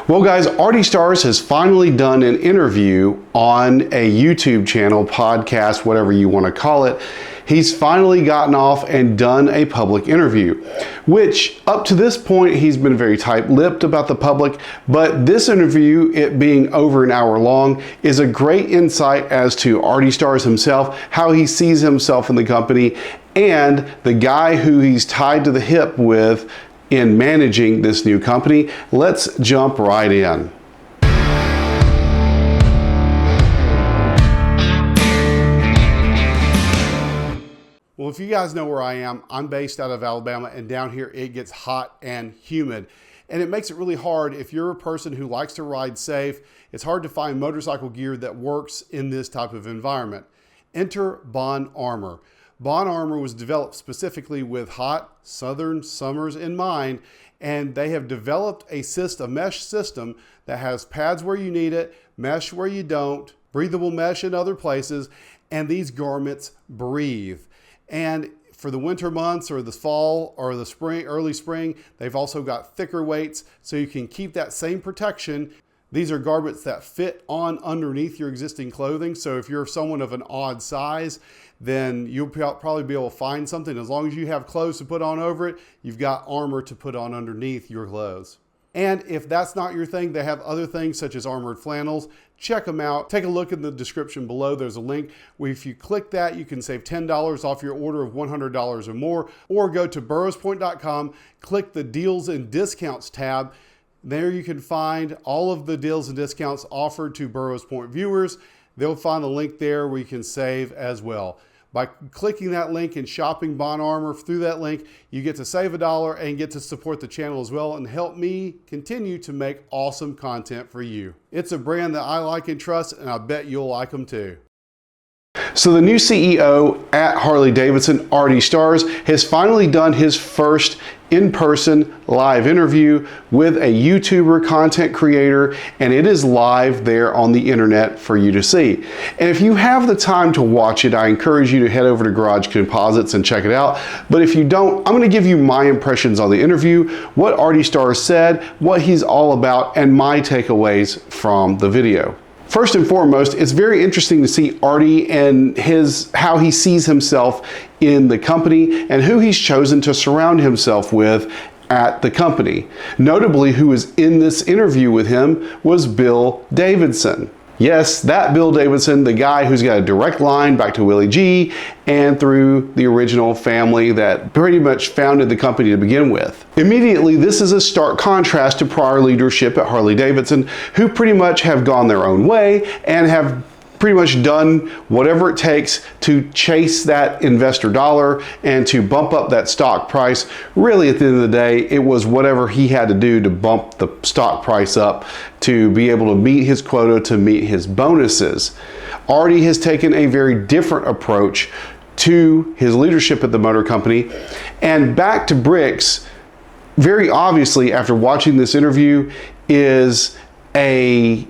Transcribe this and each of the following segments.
Well guys, Artie Stars has finally done an interview on a YouTube channel, podcast, whatever you want to call it. He's finally gotten off and done a public interview, which up to this point, he's been very tight-lipped about the public, but this interview, it being over an hour long, is a great insight as to Artie Stars himself, how he sees himself in the company, and the guy who he's tied to the hip with in managing this new company. Let's jump right in. Well, if you guys know where I am, I'm based out of Alabama, and down here it gets hot and humid. And it makes it really hard if you're a person who likes to ride safe. It's hard to find motorcycle gear that works in this type of environment. Enter Bond Armor. Bond Armor was developed specifically with hot southern summers in mind, and they have developed a mesh system that has pads where you need it, mesh where you don't, breathable mesh in other places, and these garments breathe. And for the winter months or the fall or the spring, early spring, they've also got thicker weights so you can keep that same protection. These are garments that fit on underneath your existing clothing. So if you're someone of an odd size, then you'll probably be able to find something. As long as you have clothes to put on over it, you've got armor to put on underneath your clothes. And if that's not your thing, they have other things such as armored flannels. Check them out. Take a look in the description below. There's a link where if you click that, you can save $10 off your order of $100 or more, or go to burrowspoint.com, click the deals and discounts tab. There you can find all of the deals and discounts offered to Burroughs Point viewers. They'll find the link there where you can save as well. By clicking that link and shopping Bond Armor through that link, you get to save $1 and get to support the channel as well and help me continue to make awesome content for you. It's a brand that I like and trust, and I bet you'll like them too. So the new CEO at Harley-Davidson, Artie Stars, has finally done his first in-person live interview with a YouTuber content creator, and it is live there on the internet for you to see. And if you have the time to watch it, I encourage you to head over to Garage Composites and check it out. But if you don't, I'm going to give you my impressions on the interview, what Artie Stars said, what he's all about, and my takeaways from the video. First and foremost, it's very interesting to see Artie and how he sees himself in the company and who he's chosen to surround himself with at the company. Notably, who was in this interview with him was Bill Davidson. Yes, that Bill Davidson, the guy who's got a direct line back to Willie G and through the original family that pretty much founded the company to begin with. Immediately, this is a stark contrast to prior leadership at Harley-Davidson, who pretty much have gone their own way and have pretty much done whatever it takes to chase that investor dollar and to bump up that stock price. Really, at the end of the day, it was whatever he had to do to bump the stock price up to be able to meet his quota, to meet his bonuses. Artie has taken a very different approach to his leadership at the motor company. And back to bricks, very obviously, after watching this interview, is a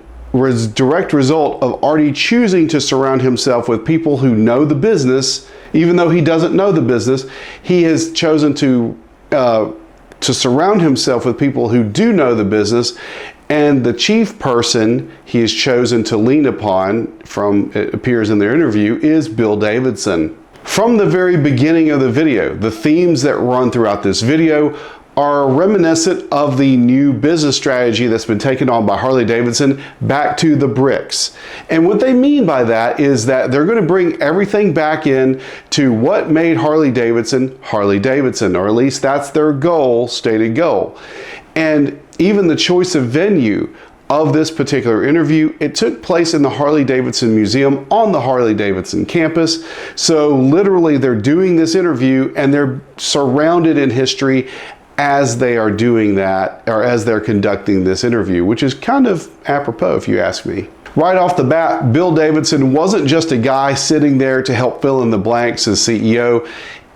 direct result of Artie choosing to surround himself with people who know the business. Even though he doesn't know the business, he has chosen to surround himself with people who do know the business. And the chief person he has chosen to lean upon, from it appears in their interview, is Bill Davidson. From the very beginning of the video, the themes that run throughout this video are reminiscent of the new business strategy that's been taken on by Harley-Davidson, back to the bricks. And what they mean by that is that they're going to bring everything back in to what made Harley-Davidson, Harley-Davidson, or at least that's their goal, stated goal. And even the choice of venue of this particular interview, it took place in the Harley-Davidson Museum on the Harley-Davidson campus. So literally they're doing this interview and they're surrounded in history as they are doing that, or as they're conducting this interview, which is kind of apropos if you ask me. Right off the bat, Bill Davidson wasn't just a guy sitting there to help fill in the blanks as CEO.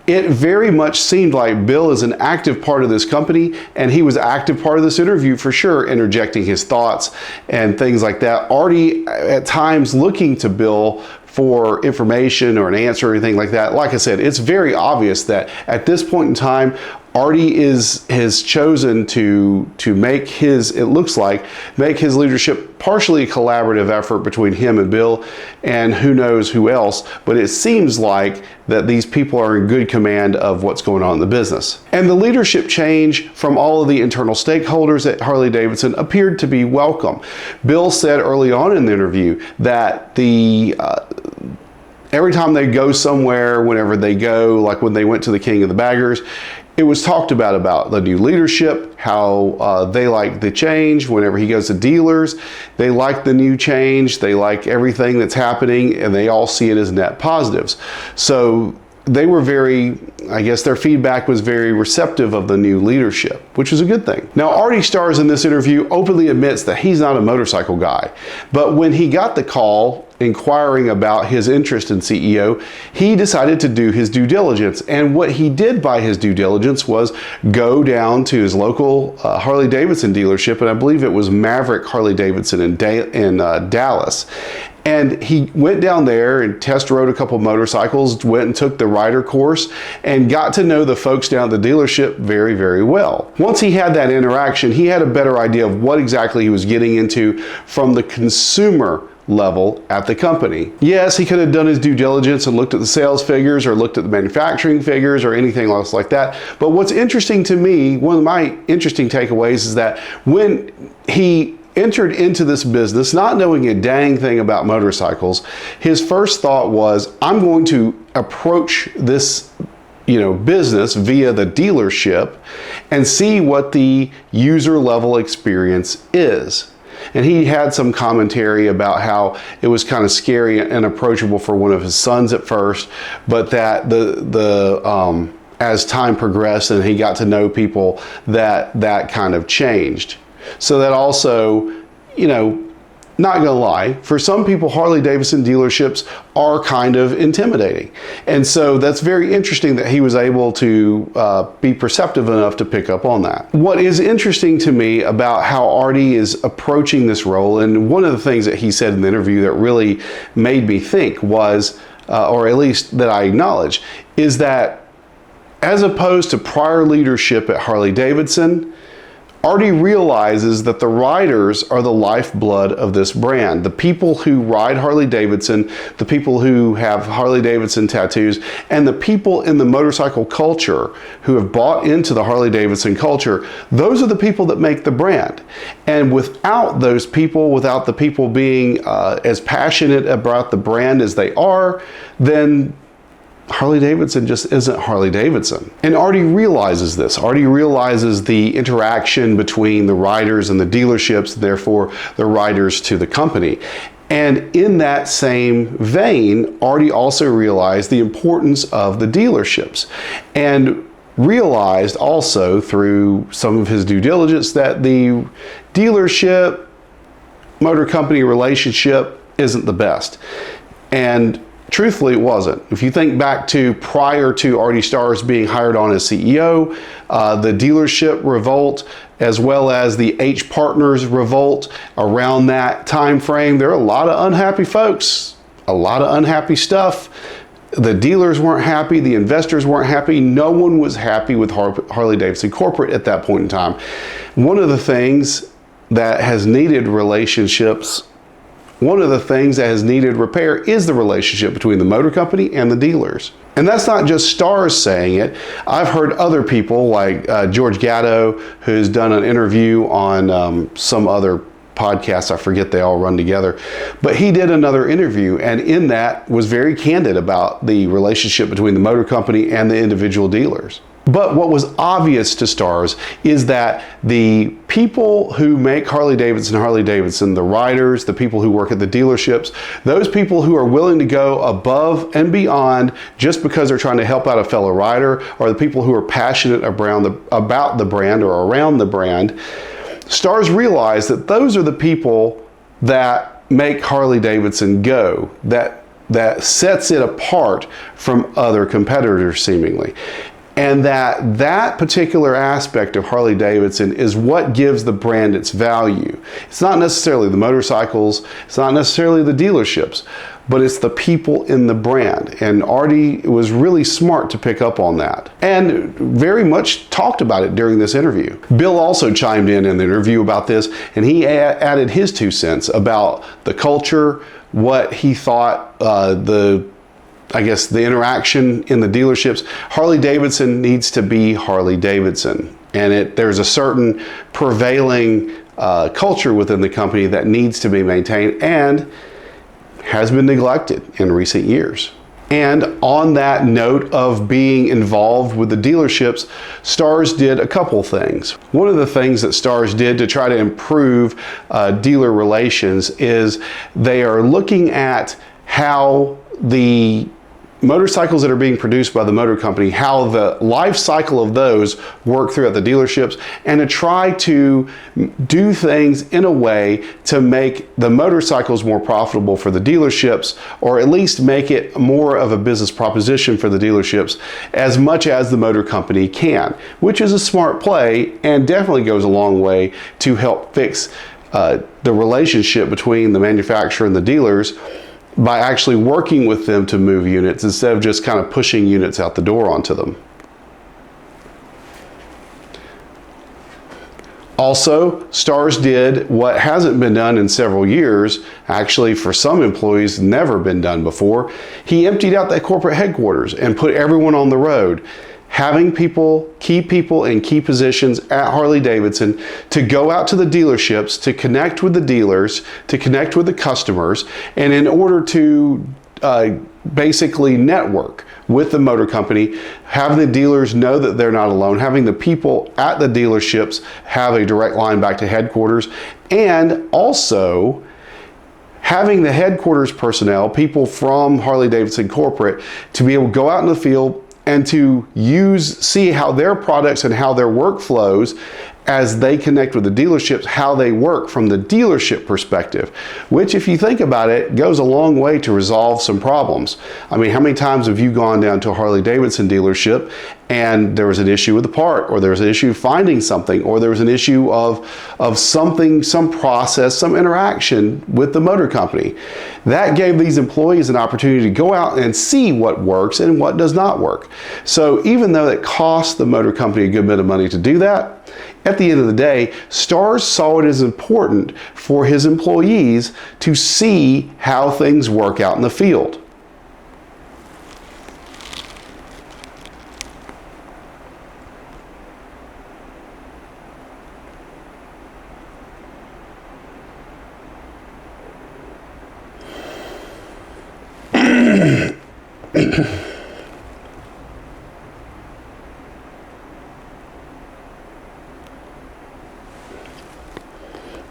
It very much seemed like Bill is an active part of this company, and he was an active part of this interview for sure, interjecting his thoughts and things like that. Artie at times looking to Bill for information or an answer or anything like that. Like I said, it's very obvious that at this point in time, Artie has chosen to make his, it looks like, make his leadership partially a collaborative effort between him and Bill and who knows who else, but it seems like that these people are in good command of what's going on in the business. And the leadership change from all of the internal stakeholders at Harley-Davidson appeared to be welcome. Bill said early on in the interview that every time they go somewhere, whenever they go, like when they went to the King of the Baggers, it was talked about the new leadership, how they like the change. Whenever he goes to dealers, they like the new change. They like everything that's happening, and they all see it as net positives. So they were very, I guess their feedback was very receptive of the new leadership, which was a good thing. Now, Artie Starrs in this interview openly admits that he's not a motorcycle guy, but when he got the call inquiring about his interest in CEO, he decided to do his due diligence. And what he did by his due diligence was go down to his local Harley-Davidson dealership, and I believe it was Maverick Harley-Davidson in Dallas. And he went down there and test rode a couple motorcycles, went and took the rider course, and got to know the folks down at the dealership very, very well. Once he had that interaction, he had a better idea of what exactly he was getting into from the consumer level at the company. Yes, he could have done his due diligence and looked at the sales figures or looked at the manufacturing figures or anything else like that. But what's interesting to me, one of my interesting takeaways is that when he entered into this business, not knowing a dang thing about motorcycles, his first thought was, I'm going to approach this business via the dealership and see what the user level experience is. And he had some commentary about how it was kind of scary and approachable for one of his sons at first, but that as time progressed and he got to know people, that kind of changed. So that also, not gonna lie, for some people, Harley-Davidson dealerships are kind of intimidating. And so that's very interesting that he was able to be perceptive enough to pick up on that. What is interesting to me about how Artie is approaching this role, and one of the things that he said in the interview that really made me think was, or at least that I acknowledge, is that as opposed to prior leadership at Harley-Davidson, Artie realizes that the riders are the lifeblood of this brand. The people who ride Harley-Davidson, the people who have Harley-Davidson tattoos, and the people in the motorcycle culture who have bought into the Harley-Davidson culture, those are the people that make the brand. And without those people, without the people being as passionate about the brand as they are, then Harley-Davidson just isn't Harley-Davidson. And Artie realizes this. Artie realizes the interaction between the riders and the dealerships, and therefore the riders to the company. And in that same vein, Artie also realized the importance of the dealerships and realized also through some of his due diligence that the dealership motor company relationship isn't the best. And truthfully, it wasn't. If you think back to prior to Artie Starrs being hired on as CEO, the dealership revolt, as well as the H Partners revolt around that time frame, there are a lot of unhappy folks, a lot of unhappy stuff. The dealers weren't happy, the investors weren't happy, no one was happy with Harley-Davidson corporate at that point in time. One of the things that has needed relationships, one of the things that has needed repair is the relationship between the motor company and the dealers. And that's not just Starrs saying it. I've heard other people like George Gatto, who's done an interview on some other podcast, I forget, they all run together, but he did another interview, and in that was very candid about the relationship between the motor company and the individual dealers. But what was obvious to Starrs is that the people who make Harley-Davidson, the riders, the people who work at the dealerships, those people who are willing to go above and beyond just because they're trying to help out a fellow rider, or the people who are passionate about the brand or around the brand, Starrs realized that those are the people that make Harley-Davidson go, that sets it apart from other competitors seemingly. And that particular aspect of Harley-Davidson is what gives the brand its value. It's not necessarily the motorcycles, it's not necessarily the dealerships, but it's the people in the brand. And Artie was really smart to pick up on that and very much talked about it during this interview. Bill also chimed in the interview about this, and he added his 2 cents about the culture, what he thought the interaction in the dealerships. Harley-Davidson needs to be Harley-Davidson. And there's a certain prevailing culture within the company that needs to be maintained and has been neglected in recent years. And on that note of being involved with the dealerships, Stars did a couple things. One of the things that Stars did to try to improve dealer relations is they are looking at how the motorcycles that are being produced by the motor company, how the life cycle of those work throughout the dealerships, and to try to do things in a way to make the motorcycles more profitable for the dealerships, or at least make it more of a business proposition for the dealerships as much as the motor company can, which is a smart play and definitely goes a long way to help fix the relationship between the manufacturer and the dealers, by actually working with them to move units instead of just kind of pushing units out the door onto them. Also, Stars did what hasn't been done in several years, actually for some employees never been done before. He emptied out that corporate headquarters and put everyone on the road, having key people in key positions at Harley-Davidson to go out to the dealerships, to connect with the dealers, to connect with the customers, and in order to basically network with the motor company, having the dealers know that they're not alone, having the people at the dealerships have a direct line back to headquarters, and also having the headquarters personnel, people from Harley-Davidson corporate, to be able to go out in the field and to see how their products and how their workflows as they connect with the dealerships, how they work from the dealership perspective, which if you think about it, goes a long way to resolve some problems. I mean, how many times have you gone down to a Harley-Davidson dealership and there was an issue with the part, or there was an issue finding something, or there was an issue of something, some process, some interaction with the motor company? That gave these employees an opportunity to go out and see what works and what does not work. So even though it costs the motor company a good bit of money to do that, at the end of the day, Stars saw it as important for his employees to see how things work out in the field.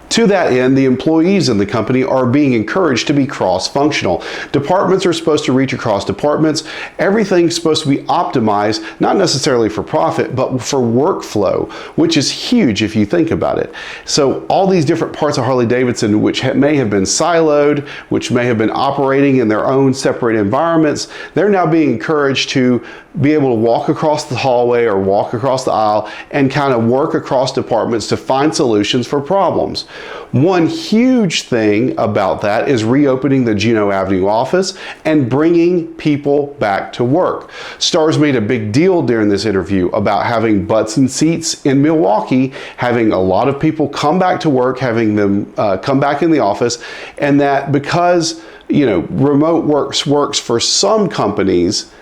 To that end, the employees in the company are being encouraged to be cross-functional. Departments are supposed to reach across departments. Everything's supposed to be optimized, not necessarily for profit, but for workflow, which is huge if you think about it. So all these different parts of Harley-Davidson, which may have been siloed, which may have been operating in their own separate environments, they're now being encouraged to be able to walk across the hallway or walk across the aisle and kind of work across departments to find solutions for problems. One huge thing about that is reopening the Juneau Avenue office and bringing people back to work. Stars made a big deal during this interview about having butts and seats in Milwaukee, having a lot of people come back to work, having them come back in the office, and that because remote works for some companies,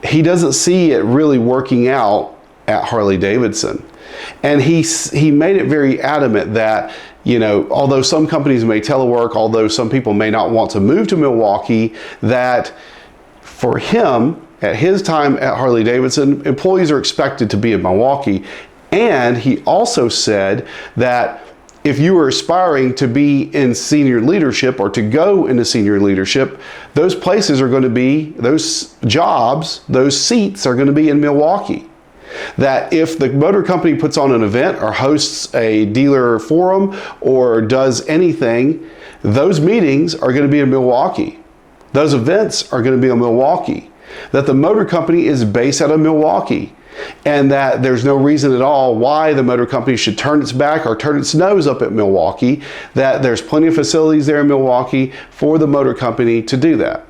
he doesn't see it really working out at Harley-Davidson. And he made it very adamant that, although some companies may telework, although some people may not want to move to Milwaukee, that for him, at his time at Harley-Davidson, employees are expected to be in Milwaukee. And he also said that if you were aspiring to be in senior leadership or to go into senior leadership, those places are going to be, those jobs, those seats are going to be in Milwaukee. That if the motor company puts on an event or hosts a dealer forum or does anything, those meetings are going to be in Milwaukee. Those events are going to be in Milwaukee. that the motor company is based out of Milwaukee, and that there's no reason at all why the motor company should turn its back or turn its nose up at Milwaukee, that there's plenty of facilities there in Milwaukee for the motor company to do that.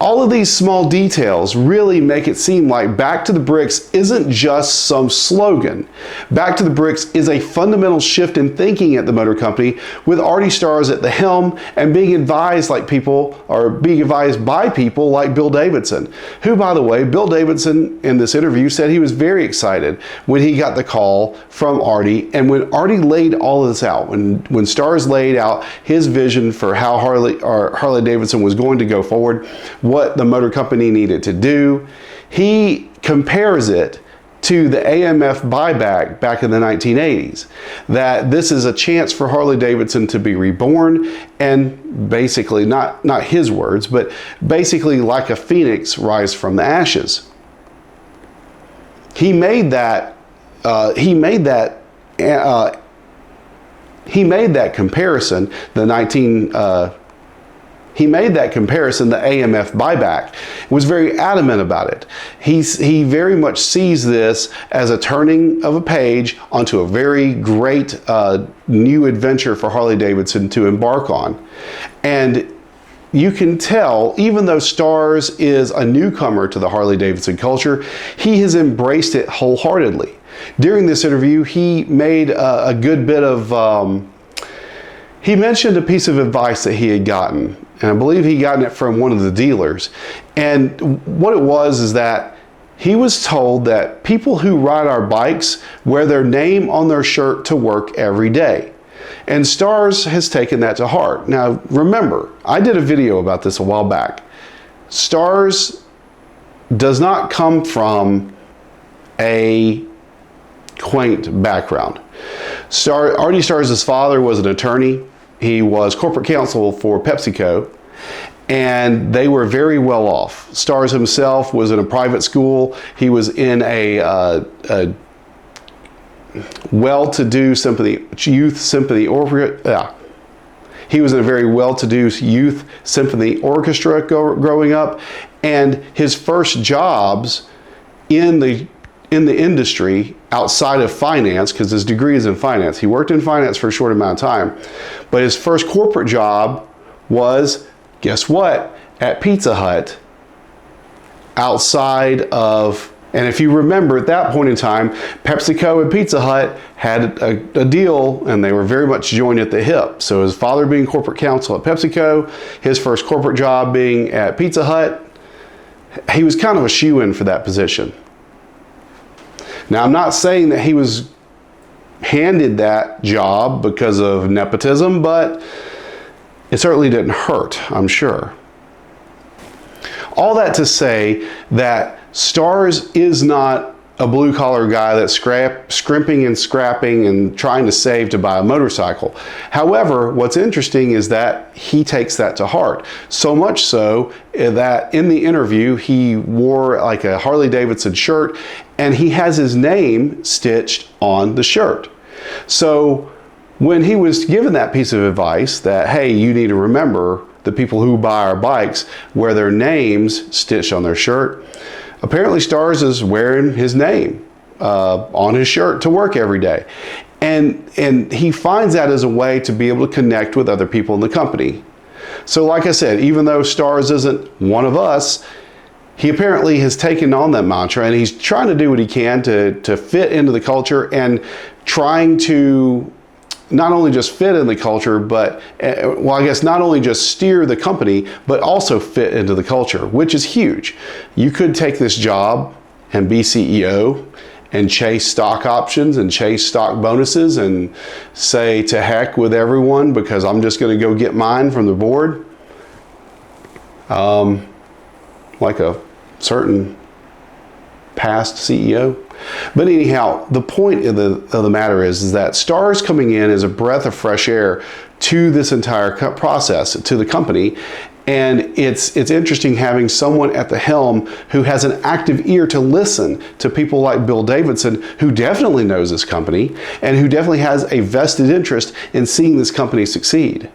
All of these small details really make it seem like Back to the Bricks isn't just some slogan. Back to the Bricks is a fundamental shift in thinking at the motor company, with Artie Starrs at the helm and being advised by people like Bill Davidson, who, by the way, Bill Davidson in this interview said he was very excited when he got the call from Artie, and when Artie laid all of this out, when Starrs laid out his vision for how Harley-Davidson was going to go forward, what the motor company needed to do, he compares it to the AMF buyback back in the 1980s, that this is a chance for Harley-Davidson to be reborn, and basically, not his words, but basically like a phoenix rise from the ashes. He made that comparison, the AMF buyback, was very adamant about it. He very much sees this as a turning of a page onto a very great new adventure for Harley-Davidson to embark on. And you can tell, even though Starrs is a newcomer to the Harley-Davidson culture, he has embraced it wholeheartedly. During this interview, he made a good bit of, he mentioned a piece of advice that he had gotten, and I believe he gotten it from one of the dealers. And what it was is that he was told that people who ride our bikes wear their name on their shirt to work every day. And Starrs has taken that to heart. Now, remember, I did a video about this a while back. Starrs does not come from a quaint background. Artie Starrs' father was an attorney. He was corporate counsel for PepsiCo, and they were very well off. Starrs himself was in a private school. He was in a well-to-do youth symphony orchestra. He was in a very well-to-do youth symphony orchestra growing up, and his first jobs in the industry outside of finance, because his degree is in finance. He worked in finance for a short amount of time, but his first corporate job was, guess what, at Pizza Hut, outside of, and if you remember at that point in time, PepsiCo and Pizza Hut had a deal, and they were very much joined at the hip. So his father being corporate counsel at PepsiCo, his first corporate job being at Pizza Hut, he was kind of a shoo-in for that position. Now, I'm not saying that he was handed that job because of nepotism, but it certainly didn't hurt, I'm sure. All that to say that Starrs is not a blue-collar guy that's scrimping and scrapping and trying to save to buy a motorcycle. However, what's interesting is that he takes that to heart. So much so that in the interview, he wore like a Harley-Davidson shirt, and he has his name stitched on the shirt. So when he was given that piece of advice that, hey, you need to remember the people who buy our bikes wear their names stitched on their shirt, apparently Starrs is wearing his name on his shirt to work every day. And he finds that as a way to be able to connect with other people in the company. So like I said, even though Starrs isn't one of us, he apparently has taken on that mantra, and he's trying to do what he can to fit into the culture, and trying to not only just fit in the culture, but, well, I guess not only just steer the company, but also fit into the culture, which is huge. You could take this job and be CEO and chase stock options and chase stock bonuses and say to heck with everyone because I'm just going to go get mine from the board. Like a certain past CEO. But anyhow, the point of the matter is that Starrs coming in is a breath of fresh air to this entire process, to the company. And it's interesting having someone at the helm who has an active ear to listen to people like Bill Davidson, who definitely knows this company and who definitely has a vested interest in seeing this company succeed.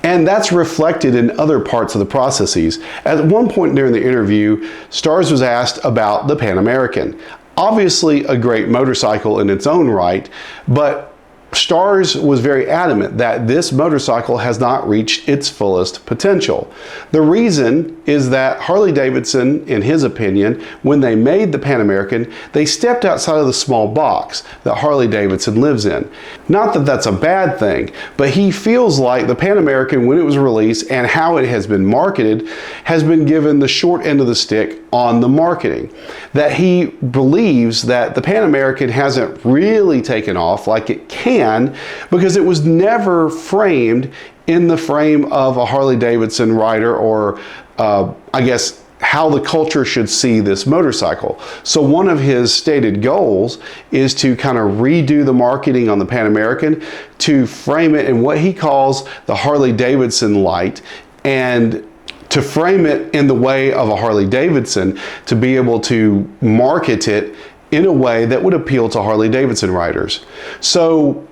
And that's reflected in other parts of the processes. At one point during the interview, Stars was asked about the Pan American. Obviously a great motorcycle in its own right, but Stars was very adamant that this motorcycle has not reached its fullest potential. The reason is that Harley-Davidson, in his opinion, when they made the Pan American, they stepped outside of the small box that Harley-Davidson lives in. Not that that's a bad thing, but he feels like the Pan American, when it was released and how it has been marketed, has been given the short end of the stick on the marketing. That he believes that the Pan American hasn't really taken off like it can, because it was never framed in the frame of a Harley-Davidson rider, or I guess how the culture should see this motorcycle. So one of his stated goals is to kind of redo the marketing on the Pan American to frame it in what he calls the Harley-Davidson light, and to frame it in the way of a Harley-Davidson, to be able to market it in a way that would appeal to Harley-Davidson riders. So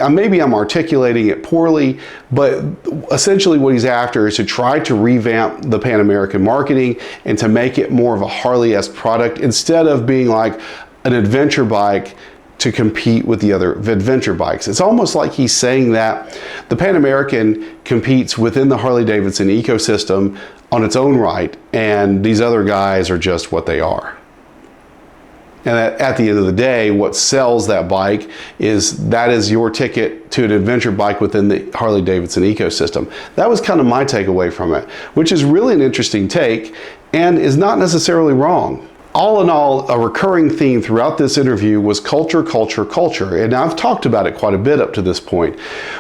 maybe I'm articulating it poorly, but essentially what he's after is to try to revamp the Pan American marketing and to make it more of a Harley-esque product, instead of being like an adventure bike to compete with the other adventure bikes. It's almost like he's saying that the Pan American competes within the Harley-Davidson ecosystem on its own right, and these other guys are just what they are. And at the end of the day, what sells that bike is your ticket to an adventure bike within the Harley-Davidson ecosystem. That was kind of my takeaway from it, which is really an interesting take and is not necessarily wrong. All in all, a recurring theme throughout this interview was culture, culture, culture. And I've talked about it quite a bit up to this point.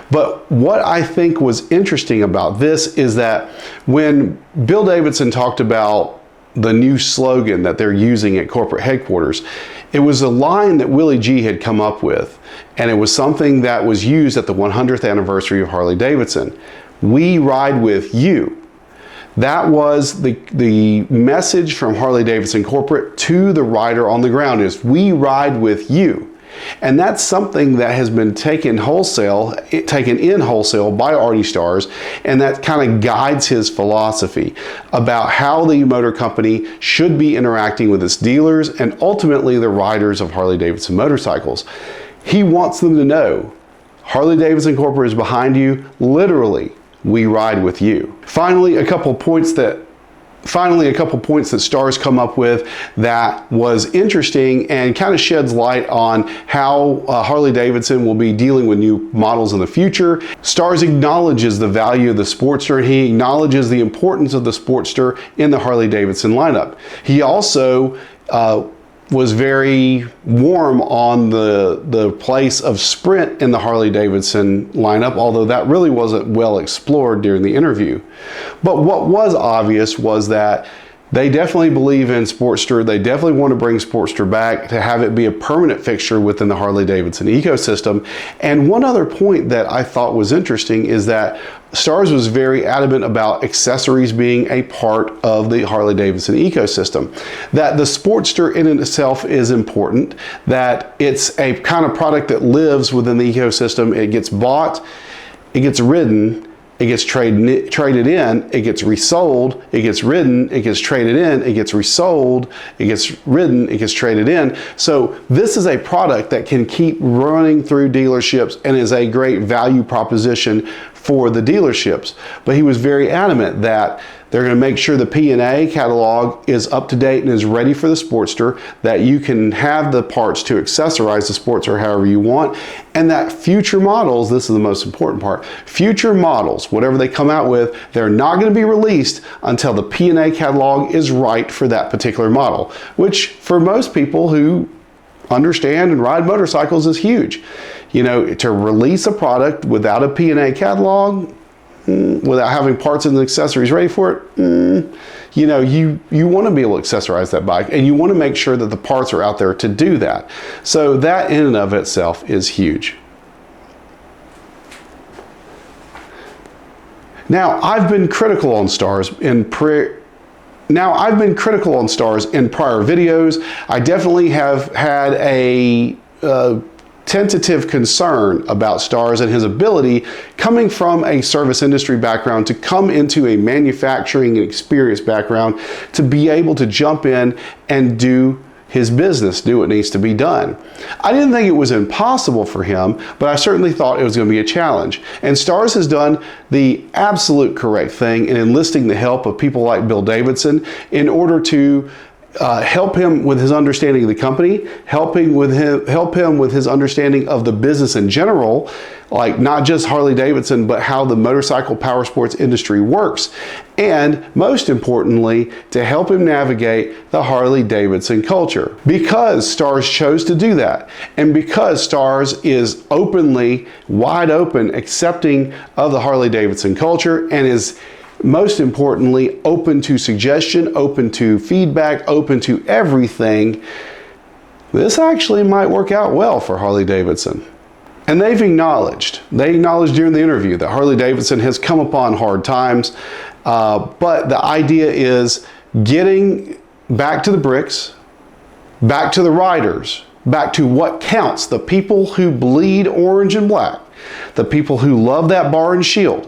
But what I think was interesting about this is that when Bill Davidson talked about the new slogan that they're using at corporate headquarters, it was a line that Willie G had come up with, and it was something that was used at the 100th anniversary of Harley-Davidson. We ride with you. That was the message from Harley-Davidson corporate to the rider on the ground, is we ride with you. And that's something that has been taken in wholesale by Artie Starrs, and that kind of guides his philosophy about how the motor company should be interacting with its dealers and ultimately the riders of Harley-Davidson motorcycles. He wants them to know Harley-Davidson Corporate is behind you. Literally, we ride with you. Finally, a couple points that Starrs come up with that was interesting and kind of sheds light on how Harley-Davidson will be dealing with new models in the future. Starrs acknowledges the value of the Sportster, and he acknowledges the importance of the Sportster in the Harley-Davidson lineup. He also was very warm on the place of Sprint in the Harley-Davidson lineup, although that really wasn't well explored during the interview. But what was obvious was that they definitely believe in Sportster. They definitely want to bring Sportster back to have it be a permanent fixture within the Harley-Davidson ecosystem. And one other point that I thought was interesting is that Starrs was very adamant about accessories being a part of the Harley-Davidson ecosystem. That the Sportster in itself is important, that it's a kind of product that lives within the ecosystem. It gets bought, it gets ridden, it gets traded in, it gets resold, it gets ridden, it gets traded in, it gets resold, it gets ridden, it gets traded in. So this is a product that can keep running through dealerships and is a great value proposition for the dealerships. But he was very adamant that they're going to make sure the P&A catalog is up to date and is ready for the Sportster, that you can have the parts to accessorize the Sportster however you want, and that future models, this is the most important part, future models, whatever they come out with, they're not going to be released until the P&A catalog is right for that particular model, which for most people who understand and ride motorcycles is huge. You know, to release a product without a P&A catalog, without having parts and accessories ready for it, you know, you want to be able to accessorize that bike, and you want to make sure that the parts are out there to do that. So that in and of itself is huge. Now, I've been critical on Starrs in prior videos. I definitely have had a tentative concern about Stars and his ability, coming from a service industry background, to come into a manufacturing and experience background, to be able to jump in and do his business, do what needs to be done. I didn't think it was impossible for him, but I certainly thought it was going to be a challenge. And Stars has done the absolute correct thing in enlisting the help of people like Bill Davidson in order to help him with his understanding of the company, help him with his understanding of the business in general, like not just Harley-Davidson, but how the motorcycle power sports industry works. And most importantly, to help him navigate the Harley-Davidson culture. Because Stars chose to do that, and because Stars is openly, wide open, accepting of the Harley-Davidson culture, and is most importantly, open to suggestion, open to feedback, open to everything, this actually might work out well for Harley-Davidson. And they acknowledged during the interview that Harley-Davidson has come upon hard times, but the idea is getting back to the bricks, back to the riders, back to what counts, the people who bleed orange and black, the people who love that bar and shield.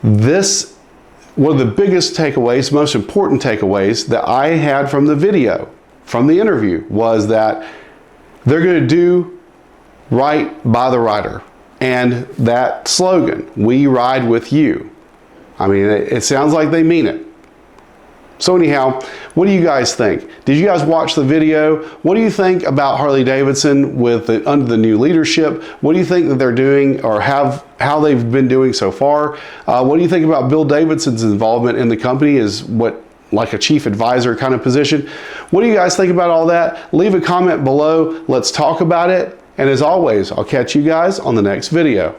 This, one of the biggest takeaways, most important takeaways that I had from the video, from the interview, was that they're going to do right by the rider. And that slogan, "We ride with you." I mean, it sounds like they mean it. So anyhow, what do you guys think? Did you guys watch the video? What do you think about Harley-Davidson under the new leadership? What do you think that they're doing, or how they've been doing so far? What do you think about Bill Davidson's involvement in the company as like a chief advisor kind of position? What do you guys think about all that? Leave a comment below. Let's talk about it. And as always, I'll catch you guys on the next video.